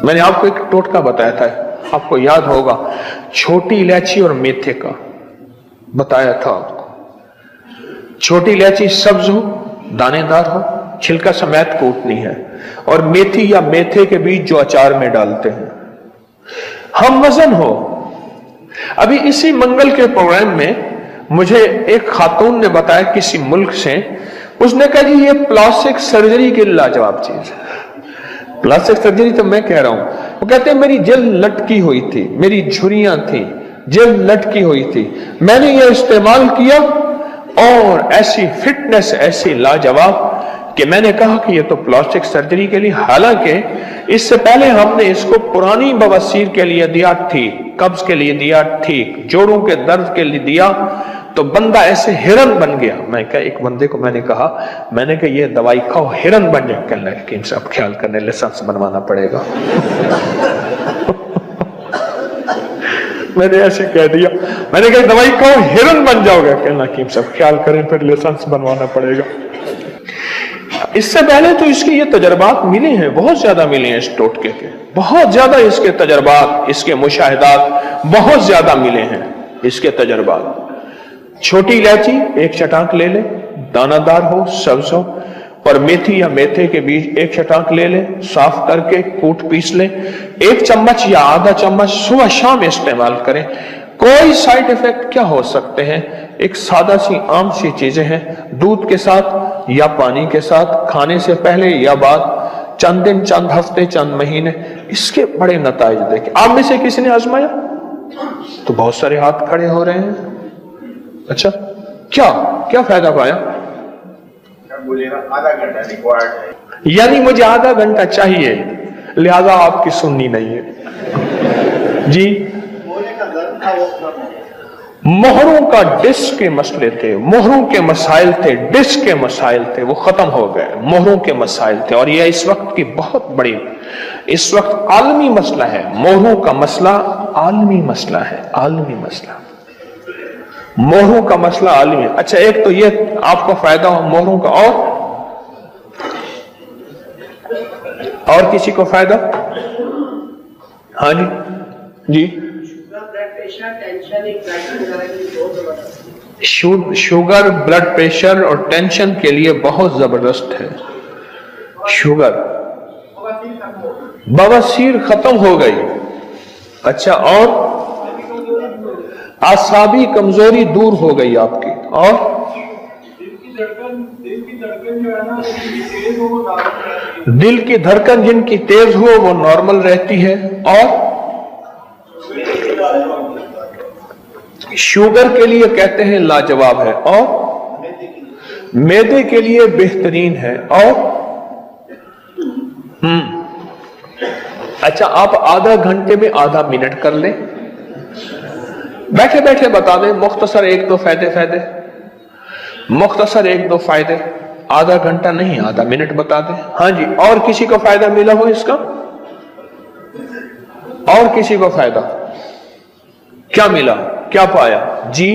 मैंने आपको एक टोटका बताया था, आपको याद होगा, छोटी इलायची और मेथे का बताया था आपको। छोटी इलायची सब्ज हो, दानेदार हो, छिलका समेत कूटनी है, और मेथी या मेथे के बीज जो अचार में डालते हैं। हम वजन हो। अभी इसी मंगल के प्रोग्राम में मुझे एक खातून ने बताया किसी मुल्क से, उसने कहा जी ये प्लास्टिक सर्जरी की लाजवाब चीज है। प्लास्टिक सर्जरी तो मैं कह रहा हूं, वो कहते हैं मेरी जेल लटकी हुई थी, मेरी झुर्रियां थी, जेल लटकी हुई थी, मैंने ये इस्तेमाल किया और ऐसी फिटनेस ऐसी लाजवाब कि मैंने कहा कि ये तो प्लास्टिक सर्जरी के लिए, हालांकि इससे पहले हमने इसको पुरानी बवासीर के लिए दिया ठीक, कब्ज के लिए दिया ठीक, जोड़ों के दर्द के लिए दिया, तो बंदा ऐसे हिरन बन गया। मैं क्या एक बंदे को मैंने कहा ये दवाई खाओ हिरन बन जाए। कहने लगे कि इनसे अब ख्याल करने लाइसेंस बनवाना पड़ेगा। मैंने ऐसे कह दिया, मैंने कहा दवाई खाओ हिरन बन जाओगे। कहना कि सब ख्याल करें, फिर लाइसेंस बनवाना पड़ेगा। इससे पहले तो इसके ये तजर्बात मिले हैं, बहुत ज्यादा मिले हैं, इस टोटके के बहुत ज्यादा, इसके तजर्बात, इसके मुशाहिदात बहुत ज्यादा मिले हैं, इसके तजर्बात। छोटी इलायची एक चटाक ले ले, दानादार हो, सब्ज हो, और मेथी या मेथे के बीज एक चटाक ले ले, साफ करके कूट पीस ले, 1 चम्मच या आधा चम्मच सुबह शाम इस्तेमाल करें। कोई साइड इफेक्ट क्या हो सकते हैं? एक सादा सी आम सी चीजें हैं, दूध के साथ या पानी के साथ, खाने से पहले या बाद, चंद दिन, चंद हफ्ते, चंद महीने, इसके बड़े नताइज देखें। आप में से किसी ने आजमाया? तो बहुत सारे हाथ खड़े हो रहे हैं। अच्छा, क्या क्या फायदा पाया? आधा घंटा रिक्वायर्ड है, यानी मुझे आधा घंटा चाहिए, लिहाजा आपकी सुननी नहीं है जी। मोहरों का डिस्क के मसले थे, मोहरों के मसाइल थे, डिस्क के मसाइल थे, वो खत्म हो गए। मोहरों के मसाइल थे, और यह इस वक्त की बहुत बड़ी, इस वक्त आलमी मसला है। मोहरों का मसला आलमी मसला है, आलमी मसला, मोहरों का मसला आलमी है। अच्छा, एक तो ये आपको फायदा हो मोहरों का, और किसी को फायदा? हाँ जी जी। शुगर, ब्लड प्रेशर और टेंशन के लिए बहुत जबरदस्त है शुगर। बवासीर खत्म हो गई। अच्छा, और आसाबी कमजोरी दूर हो गई आपकी, और दिल की धड़कन जिनकी तेज हो वो नॉर्मल रहती है, और शुगर के लिए कहते हैं लाजवाब है, और मैदे के लिए बेहतरीन है, और अच्छा, आप आधा घंटे में आधा मिनट कर लें, बैठे बैठे बता दें, मुख्तसर 1-2 फायदे, मुख्तसर 1-2 फायदे, आधा घंटा नहीं आधा मिनट बता दें। हाँ जी, और किसी को फायदा मिला हो इसका? और किसी को फायदा क्या मिला, क्या पाया जी?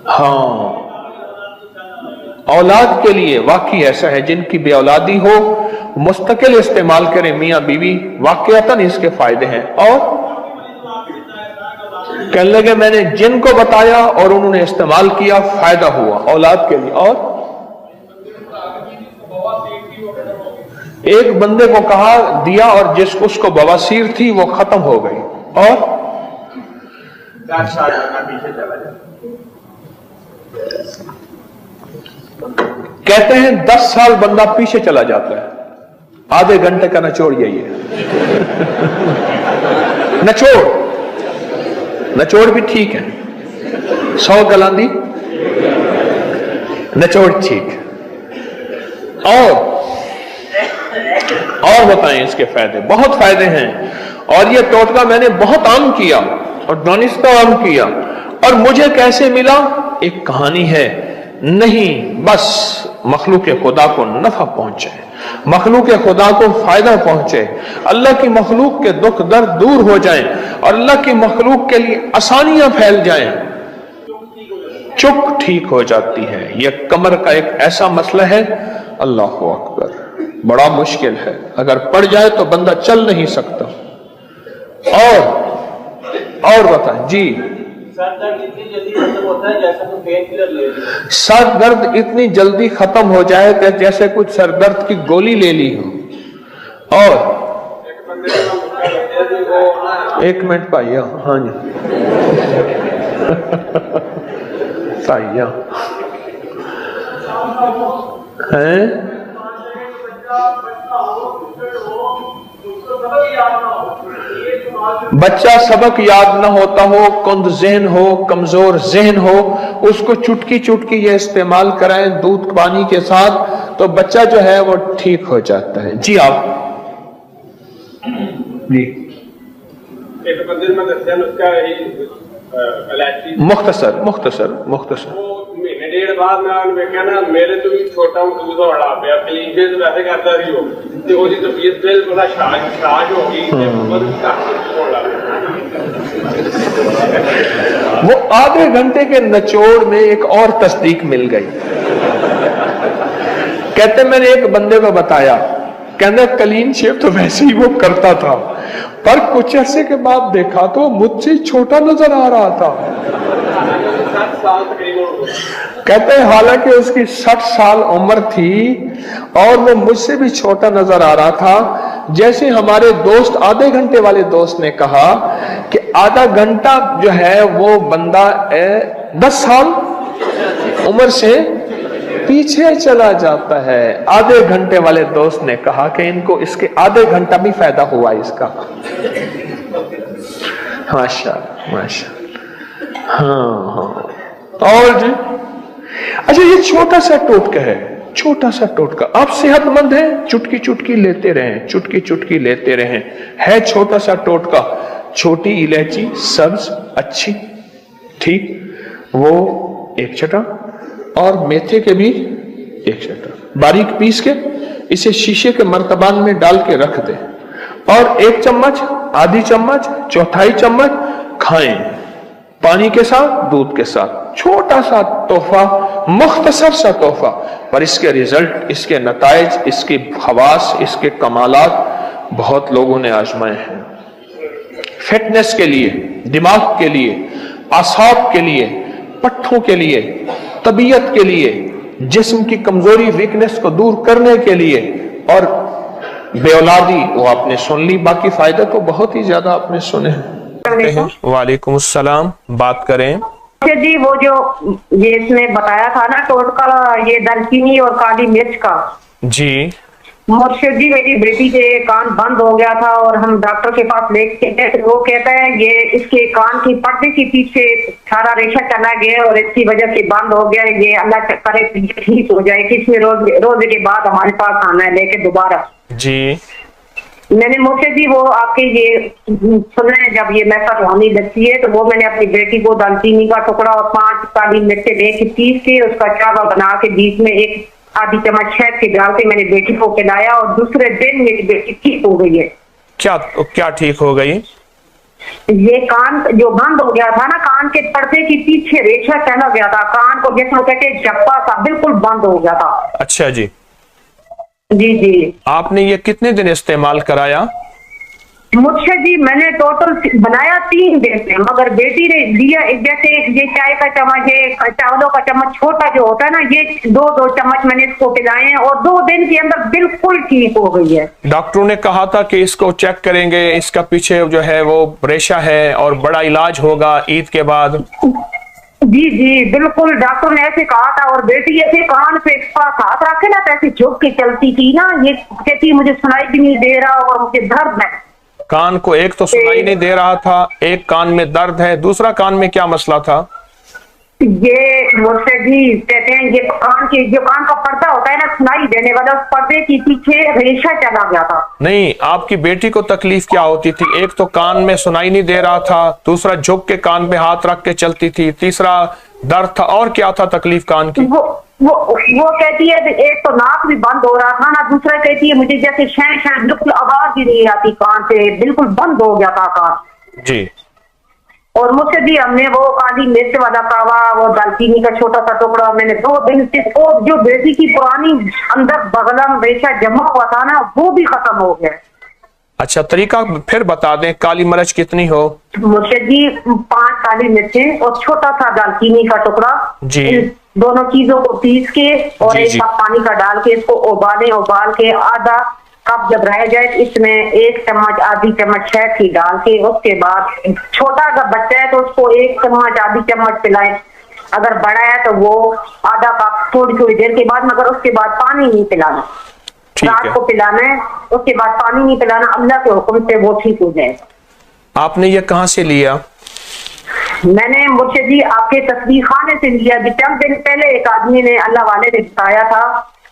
हाँ, औलाद के लिए वाकई ऐसा है, जिनकी बे औलादी हो मुस्तकिल इस्तेमाल करें मियां बीवी, वाकईतन इसके फायदे हैं। और कहने लगे मैंने जिनको बताया और उन्होंने इस्तेमाल किया, फायदा हुआ औलाद के लिए। और एक बंदे को कहा दिया, और जिसको उसको बवासीर थी वो खत्म हो गई, और 10 साल पीछे चला जाए। कहते हैं 10 साल बंदा पीछे चला जाता है। आधे घंटे का निचोड़ यही है। निचोड़ भी ठीक है, 100 गलांदी निचोड़ ठीक। और बताएं इसके फायदे, बहुत फायदे हैं। और ये टोटका मैंने बहुत आम किया और दानिस्ता आम किया, और मुझे कैसे मिला? एक कहानी है, नहीं बस मखलूक खुदा को नफा पहुंचे, मखलूक खुदा को फायदा पहुंचे, अल्लाह की मखलूक के दुख दर्द दूर हो जाएं, और अल्लाह की मखलूक के लिए आसानियां फैल जाएं, चुप ठीक हो जाती है। यह कमर का एक ऐसा मसला है, अल्लाह हू अकबर। बड़ा मुश्किल है, अगर पड़ जाए तो बंदा चल नहीं सकता। और बताएं जी। सर दर्द इतनी जल्दी खत्म होता है जैसे कोई पेन किलर ले लिया। सर दर्द इतनी जल्दी खत्म हो जाए कि जैसे कुछ सर दर्द की गोली ले ली हो। और एक मिनट भाइया, हाँ जी भाइया हैं, बच्चा सबक याद न होता हो, कुंद ज़हन हो, कमजोर ज़हन हो, उसको चुटकी चुटकी ये इस्तेमाल कराएं दूध पानी के साथ तो बच्चा जो है वो ठीक हो जाता है। जी आप जी। एक बंदे में दस्या उसका मुख्तसर मुख्तसर मुख्तसर महीने डेढ़ बाद मैं कहना मेरे तो भी छोटा दूध वाला पे क्लीन फेस वैसे करता रही हो ਤੇ ਉਹਦੀ ਤਬੀਅਤ ਬਿਲਕੁਲ ਸ਼ਾਜ ਹੋ ਗਈ ਤੇ ਬਹੁਤ ਘੱਟ ਹੋਣ ਲੱਗ ਗਈ। वो आधे घंटे के निचोड़ में एक और तस्दीक मिल गई। कहते मैंने एक बंदे को बताया, कहना क्लीन शेव तो वैसे ही वो करता था, पर कुछ अरसे के बाद देखा तो मुझसे छोटा नजर आ रहा था। 60 साल तकरीबन। कहते हैं हालांकि उसकी 60 साल उम्र थी और वो मुझसे भी छोटा नजर आ रहा था। जैसे हमारे दोस्त आधे घंटे वाले दोस्त ने कहा कि आधा घंटा जो है वो बंदा 10 साल उम्र से पीछे चला जाता है। आधे घंटे वाले दोस्त ने कहा कि इनको इसके आधे घंटा भी फायदा हुआ इसका। माशा माशा। हाँ। और जी अच्छा, ये छोटा सा टोटका है, छोटा सा टोटका। आप सेहतमंद हैं, चुटकी चुटकी लेते रहें, चुटकी चुटकी लेते रहें। है छोटा सा टोटका, छोटी इलायची सब्ज अच्छी, ठीक, वो 1 चटा और मेथे के भी 1 चटा बारीक पीस के इसे शीशे के मर्तबान में डाल के रख दें और 1 चम्मच, आधी चम्मच, चौथाई चम्मच खाएं, पानी के साथ, दूध के साथ। छोटा सा तोहफा, मुख्तसर सा तोहफा, पर इसके रिजल्ट, इसके नताइज, इसकी खवास, इसके कमालात बहुत लोगों ने आजमाए हैं। फिटनेस के लिए, दिमाग के लिए, आसाब के लिए, पट्ठों के लिए, तबीयत के लिए, जिस्म की कमजोरी वीकनेस को दूर करने के लिए, और बेऔलादी वो आपने सुन ली, बाकी फायदे तो बहुत ही ज्यादा आपने सुने हैं। वालेकुम अस्सलाम, बात करें जी। वो जो ये इसमें बताया था ना टोटका, ये दालचीनी और काली मिर्च का। जी मुर्शिद जी, मेरी बेटी के कान बंद हो गया था और हम डॉक्टर के पास लेके गए तो वो कहता है ये इसके कान की पर्दे के पीछे सारा रेशा चला गया और इसकी वजह से बंद हो गया। ये अल्लाह करे ठीक हो जाए, किसमें रोज के बाद हमारे पास आना है लेके दोबारा। जी मैंने मुर्शिद जी वो आपके ये सुने जब ये मैसा रुहानी लगती है तो वो मैंने अपनी बेटी को दालचीनी का टुकड़ा और 5 काली मिर्चें लेके पीस के उसका चावा बना के बीच में 1 आधी चम्मच शहद के डाल के मैंने बेटी को खिलाया और दूसरे दिन मेरी बेटी ठीक हो गई है। क्या ठीक हो गई? ये कान जो बंद हो गया था ना, कान के पर्दे के पीछे रेशा चला गया था, कान को जैसे कहते जप्पा सा बिल्कुल बंद हो गया था। अच्छा जी। जी जी। आपने ये कितने दिन इस्तेमाल कराया? मुझसे जी मैंने टोटल बनाया 3 दिन से, मगर बेटी ने लिया जैसे ये चाय का चम्मच, ये चावलों का चम्मच छोटा जो होता है ना, ये 2-2 चम्मच मैंने इसको पिलाए हैं और 2 दिन के अंदर बिल्कुल ठीक हो गई है। डॉक्टरों ने कहा था कि इसको चेक करेंगे, इसका पीछे जो है वो रेशा है और बड़ा इलाज होगा ईद के बाद। जी जी बिल्कुल, डॉक्टर ने ऐसे कहा था। और बेटी ऐसे कान पे हाथ रखे ना तो ऐसे झुक के चलती थी ना, ये कहती मुझे सुनाई भी नहीं दे रहा और मुझे दर्द है। कान को एक तो सुनाई नहीं दे रहा था, एक कान में दर्द है, दूसरा कान में क्या मसला था? ये मुझसे जी कहते हैं ये कान के जो कान का पर्दा होता है ना सुनाई देने वाला, उस पर्दे के पीछे रेशा चला गया था। नहीं, आपकी बेटी को तकलीफ क्या होती थी? एक तो कान में सुनाई नहीं दे रहा था, दूसरा झुक के कान पे हाथ रख के चलती थी, तीसरा दर्द था, और क्या था तकलीफ कान की? वो कहती है एक तो नाक भी बंद हो रहा था ना, दूसरा कहती है मुझे जैसे शह बिल्कुल आवाज ही नहीं आती कान से, बिल्कुल बंद हो गया था कान। जी اور مجھ سے بھی ہم نے وہ کالی مرچ والا کاوا، وہ دالچینی کا چھوٹا سا ٹکڑا، میں نے 2 دن سے اور جو بیٹی کی پرانی اندر بغلم ریشہ جمع ہوا تھا نا وہ بھی ختم ہو گیا۔ اچھا طریقہ پھر بتا دیں، کالی مرچ کتنی ہو؟ مرشد جی 5 کالی مرچیں اور چھوٹا سا دالچینی کا ٹکڑا، جی ان دونوں چیزوں کو پیس کے اور جی 1 جی کپ پانی کا ڈال کے اس کو ابال کے آدھا کپ جب رہ جائے اس میں 1 چمچ آدھی چمچ شہد کی ڈال کے، اس کے بعد چھوٹا اگر بچہ ہے تو اس کو 1 چمچ آدھی چمچ پلائیں، اگر بڑا ہے تو وہ آدھا کپ تھوڑی دیر کے بعد، مگر اس کے بعد پانی نہیں پلانا، رات کو پلانا ہے، اس کے بعد پانی نہیں پلانا، اللہ کے حکم سے وہ ٹھیک ہو جائے۔ آپ نے یہ کہاں سے لیا؟ میں نے مرشد جی آپ کے تصویر خانے سے لیا جی، چند دن پہلے ایک آدمی نے اللہ والے نے بتایا تھا،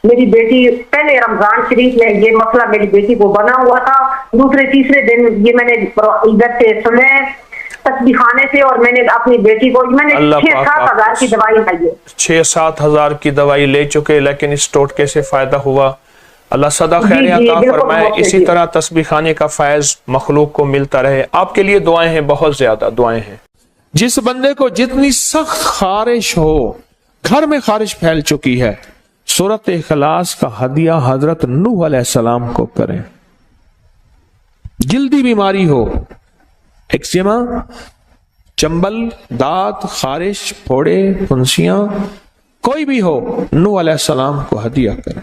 میری بیٹی پہلے رمضان شریف میں یہ مسئلہ میری بیٹی کو بنا ہوا تھا، دوسرے تیسرے دن یہ میں نے ادھر سے سنے تصویر خانے سے، اور میں نے اپنی بیٹی کو میں نے 6-7 ہزار کی دوائی لائی ہے، 6-7 ہزار کی دوائی لے چکے، لیکن اس ٹوٹکے سے فائدہ ہوا؟ اللہ صدا خیر عطا فرمائے، اسی طرح تسبیح خانے کا فیض مخلوق کو ملتا رہے۔ آپ کے لیے دعائیں ہیں، بہت زیادہ دعائیں ہیں۔ جس بندے کو جتنی سخت خارش ہو، گھر میں خارش پھیل چکی ہے، سورۃ اخلاص کا ہدیہ حضرت نوح علیہ السلام کو کریں۔ جلدی بیماری ہو، ایکزیما، چنبل، دانت، خارش، پھوڑے، پھنسیاں، کوئی بھی ہو، نوح علیہ السلام کو ہدیہ کریں۔